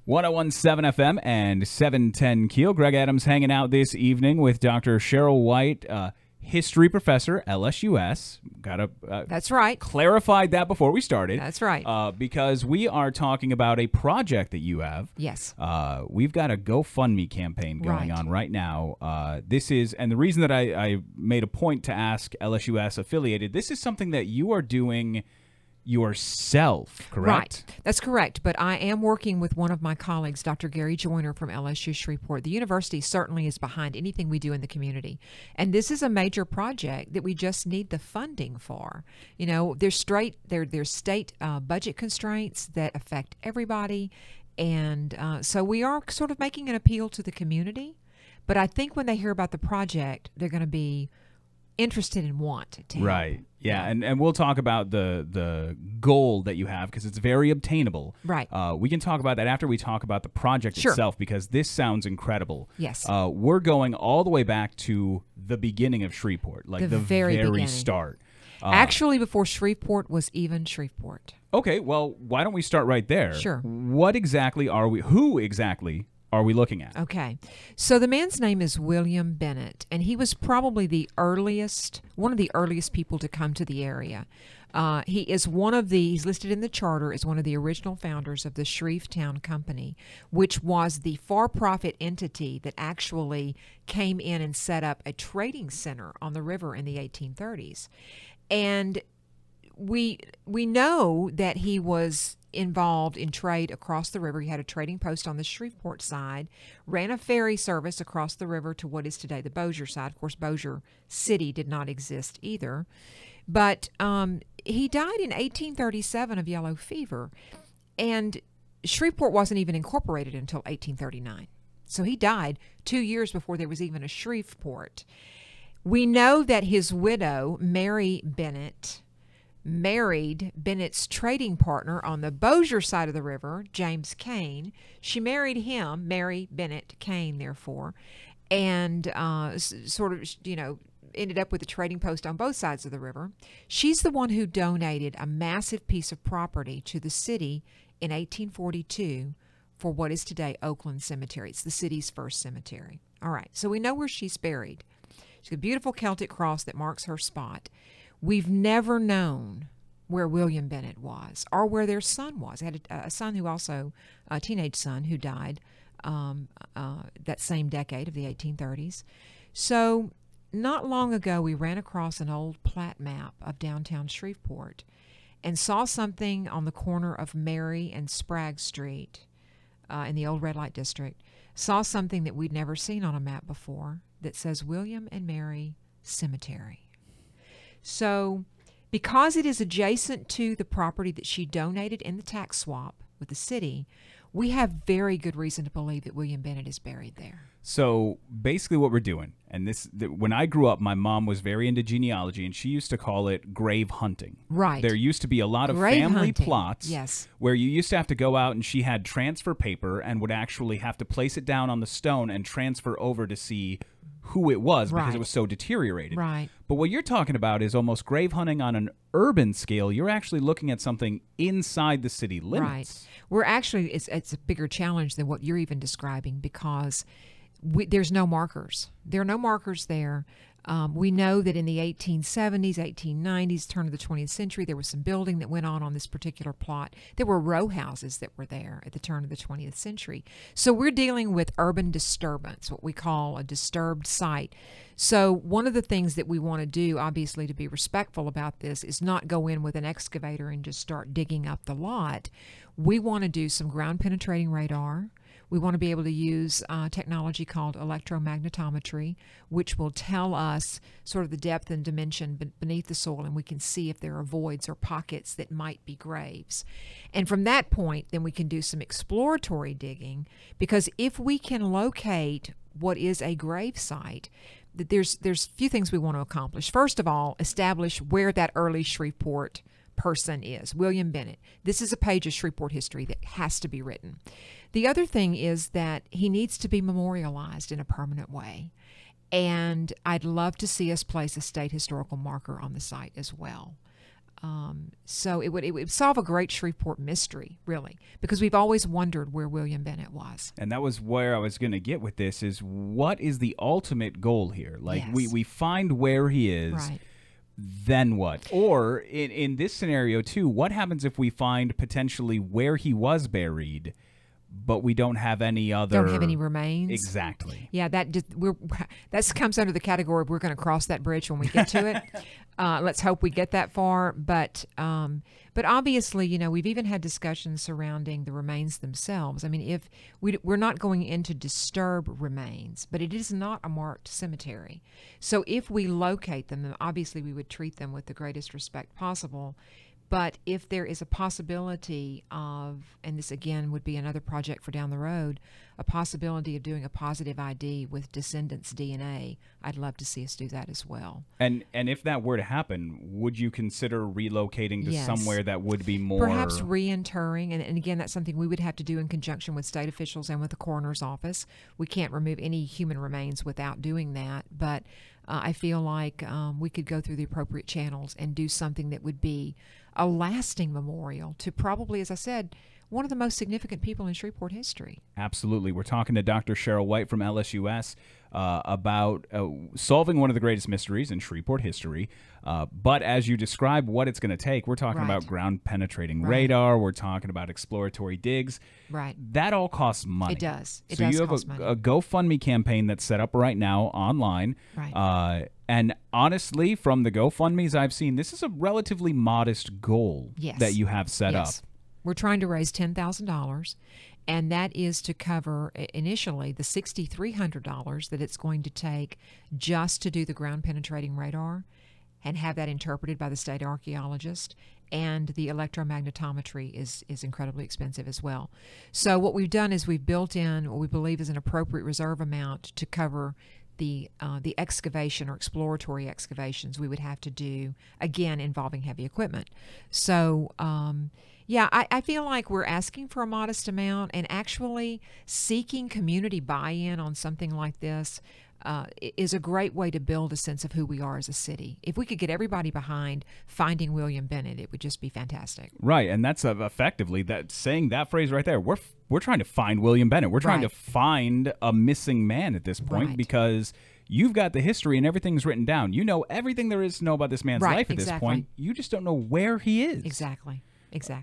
1017 FM and 710 Keel. Greg Adams hanging out this evening with Dr. Cheryl White, history professor, LSUS. That's right. Clarified that before we started. That's right. Because we are talking about a project that you have. Yes. We've got a GoFundMe campaign going on right now. This is, and the reason that I made a point to ask LSUS affiliated, this is something that you are doing yourself, correct? Right. That's correct. But I am working with one of my colleagues, Dr. Gary Joyner from LSU Shreveport. The university certainly is behind anything we do in the community. And this is a major project that we just need the funding for. You know, there's state budget constraints that affect everybody. And so we are sort of making an appeal to the community. But I think when they hear about the project, they're going to be interested and want to help. Right. Yeah, and we'll talk about the goal that you have because it's very obtainable. Right. We can talk about that after we talk about the project itself because this sounds incredible. Yes. We're going all the way back to the beginning of Shreveport, like the very start. Actually, before Shreveport was even Shreveport. Okay, well, why don't we start right there? Sure. Who exactly are we looking at? Okay. So the man's name is William Bennett, and he was probably one of the earliest people to come to the area. He's listed in the charter as one of the original founders of the Shreve Town Company, which was the for-profit entity that actually came in and set up a trading center on the river in the 1830s. And we know that he was involved in trade across the river. He had a trading post on the Shreveport side, ran a ferry service across the river to what is today the Bossier side. Of course, Bossier City did not exist either. But he died in 1837 of yellow fever, and Shreveport wasn't even incorporated until 1839. So he died 2 years before there was even a Shreveport. We know that his widow, Mary Bennett, married Bennett's trading partner on the Bossier side of the river, James Kane. She married him, Mary Bennett Kane, therefore, and ended up with a trading post on both sides of the river. She's the one who donated a massive piece of property to the city in 1842 for what is today Oakland Cemetery. It's the city's first cemetery. All right, so we know where she's buried. She's got a beautiful Celtic cross that marks her spot. We've never known where William Bennett was or where their son was. They had a son who also, a teenage son who died that same decade of the 1830s. So not long ago, we ran across an old plat map of downtown Shreveport and saw something on the corner of Mary and Sprague Street in the old red light district. Saw something that we'd never seen on a map before that says William and Mary Cemetery. So because it is adjacent to the property that she donated in the tax swap with the city, we have very good reason to believe that William Bennett is buried there. So basically what we're doing, and when I grew up, my mom was very into genealogy, and she used to call it grave hunting. Right. There used to be a lot of grave family hunting. plots where you used to have to go out, and she had transfer paper and would actually have to place it down on the stone and transfer over to see who it was because it was so deteriorated. Right. But what you're talking about is almost grave hunting on an urban scale. You're actually looking at something inside the city limits. Right. We're actually, it's a bigger challenge than what you're even describing because there's no markers. There are no markers there. We know that in the 1870s, 1890s, turn of the 20th century, there was some building that went on this particular plot. There were row houses that were there at the turn of the 20th century. So we're dealing with urban disturbance, what we call a disturbed site. So one of the things that we want to do, obviously, to be respectful about this is not go in with an excavator and just start digging up the lot. We want to do some ground penetrating radar. We want to be able to use technology called electromagnetometry, which will tell us sort of the depth and dimension beneath the soil, and we can see if there are voids or pockets that might be graves. And from that point, then we can do some exploratory digging, because if we can locate what is a grave site, there's a few things we want to accomplish. First of all, establish where that early Shreveport person is, William Bennett. This is a page of Shreveport history that has to be written. The other thing is that he needs to be memorialized in a permanent way. And I'd love to see us place a state historical marker on the site as well. So it would solve a great Shreveport mystery, really, because we've always wondered where William Bennett was. And that was where I was going to get with this, is what is the ultimate goal here? Like, Yes. we find where he is, Right. then what? Or in this scenario, too, what happens if we find potentially where he was buried, but we don't have any other... Don't have any remains. Exactly. Yeah, that comes under the category of we're going to cross that bridge when we get to it. Let's hope we get that far. But obviously, you know, we've even had discussions surrounding the remains themselves. I mean, if we're not going in to disturb remains, but it is not a marked cemetery. So if we locate them, then obviously we would treat them with the greatest respect possible. But if there is a possibility of, and this again would be another project for down the road, a possibility of doing a positive ID with descendants' DNA, I'd love to see us do that as well. And if that were to happen, would you consider relocating to Yes. somewhere that would be more... Perhaps reinterring, and again, that's something we would have to do in conjunction with state officials and with the coroner's office. We can't remove any human remains without doing that, but I feel like we could go through the appropriate channels and do something that would be a lasting memorial to probably, as I said, one of the most significant people in Shreveport history. Absolutely. We're talking to Dr. Cheryl White from LSUS about solving one of the greatest mysteries in Shreveport history. But as you describe what it's going to take, we're talking Right. about ground-penetrating Right. radar. We're talking about exploratory digs. Right. That all costs money. It does. It so does you have cost money. a GoFundMe campaign that's set up right now online. Right. And honestly, from the GoFundMes I've seen, this is a relatively modest goal Yes. that you have set up. Yes. We're trying to raise $10,000, and that is to cover initially the $6,300 that it's going to take just to do the ground penetrating radar and have that interpreted by the state archaeologist. And the electromagnetometry is incredibly expensive as well. So what we've done is we've built in what we believe is an appropriate reserve amount to cover the excavation or exploratory excavations we would have to do, again, involving heavy equipment. So, yeah, I feel like we're asking for a modest amount, and actually seeking community buy-in on something like this is a great way to build a sense of who we are as a city. If we could get everybody behind finding William Bennett, it would just be fantastic. Right, and that's effectively that saying that phrase right there. We're trying to find William Bennett. We're trying Right. to find a missing man at this point Right. because you've got the history and everything's written down. You know everything there is to know about this man's Right, life at this exactly. point. You just don't know where he is. Exactly.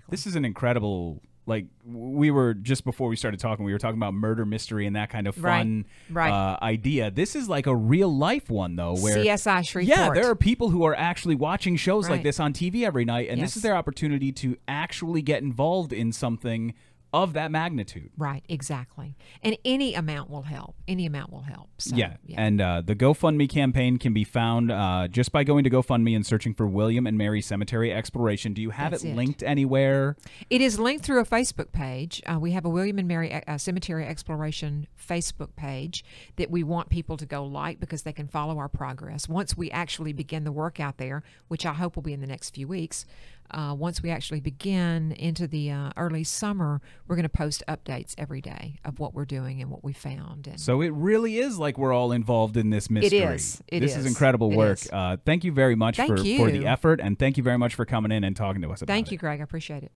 This is an incredible, like, we were, just before we started talking, we were talking about murder mystery and that kind of fun Right. idea. This is like a real life one, though, where CSI Shreveport. yeah, there are people who are actually watching shows like Right. this on TV every night, and this Yes. is their opportunity to actually get involved in something of that magnitude. Right, exactly. And any amount will help. Any amount will help. So, Yeah. And the GoFundMe campaign can be found just by going to GoFundMe and searching for William and Mary Cemetery Exploration. Do you have That's it it. linked anywhere? It is linked through a Facebook page. We have a William and Mary Cemetery Exploration Facebook page that we want people to go like because they can follow our progress. Once we actually begin the work out there, which I hope will be in the next few weeks, once we actually begin into the early summer, we're going to post updates every day of what we're doing and what we found. And So it really is like we're all involved in this mystery. is. This is is. incredible It work. is. Thank you very much Thank for you. the effort, and thank you very much for coming in and talking to us about it. Thank you, Greg. I appreciate it.